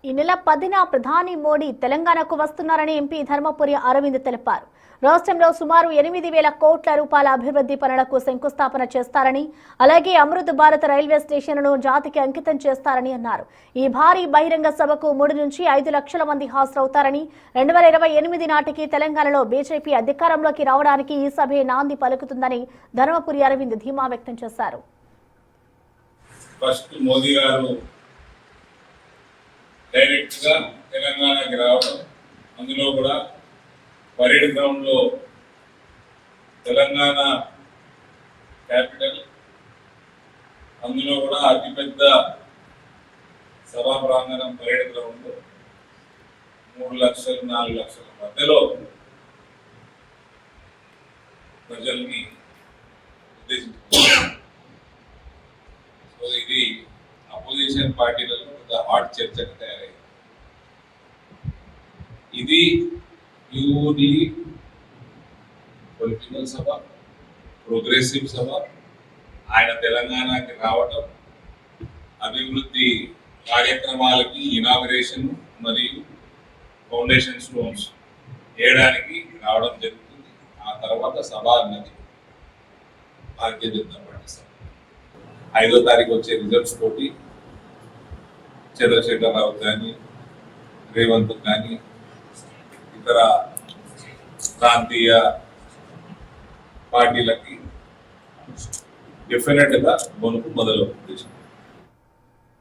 ఈ నెల 10న ప్రధాని మోడీ తెలంగాణకు వస్తున్నారని ఎంపీ ధర్మపురి అరవింద్ తెలిపారు. రాష్ట్రంలో సుమారు 8,000 కోట్ల రూపాయల అభివృద్ధి పనులకు శంకుస్థాపన చేస్తారని, అలాగే అమృత్ భారత్ రైల్వే స్టేషన్ను జాతికి అంకితం చేస్తారని అన్నారు. ఈ భారీ బహిరంగ సభకు 3 నుంచి 5 లక్షల మంది హాజరవుతారని, 2028 నాటికి తెలంగాణలో బీజేపీ అధికారంలోకి రావడానికి ఈ సభే నాంది పలుకుతుందని ధర్మపురి అరవింద్ ధీమా వ్యక్తం చేశారు. ఫస్ట్ మోదీ గారు డైరెక్ట్ గా తెలంగాణకి రావడం, అందులో కూడా పరేడ్ గ్రౌండ్ లో తెలంగాణ క్యాపిటల్, అందులో కూడా అతిపెద్ద సభా ప్రాంగణం పరేడ్ గ్రౌండ్ లో 3 లక్షలు 4 లక్షల మధ్యలో ప్రజల్ని ఉద్దేశించారు. సో ఇది అపోజిషన్ పార్టీలలో ఒక హాట్ చర్చగా తయారైంది. ఇది ప్యూర్లీ పొలిటికల్ సభ, ప్రోగ్రెసివ్ సభ. ఆయన తెలంగాణకి రావటం, అభివృద్ధి కార్యక్రమాలకి ఇనాగరేషన్ మరియు ఫౌండేషన్ స్టోన్స్ వేయడానికి రావడం జరుగుతుంది. ఆ తర్వాత సభ అన్నది భారతీయ జనతా పార్టీ సభ. 5వ తారీఖు వచ్చే రిజల్ట్స్ తోటి చంద్రశేఖరరావు కానీ, రేవంత్ కానీ, ఇతర ప్రాంతీయ పార్టీలకి డెఫినెట్ గా గొనుపు మొదలవుతుంది.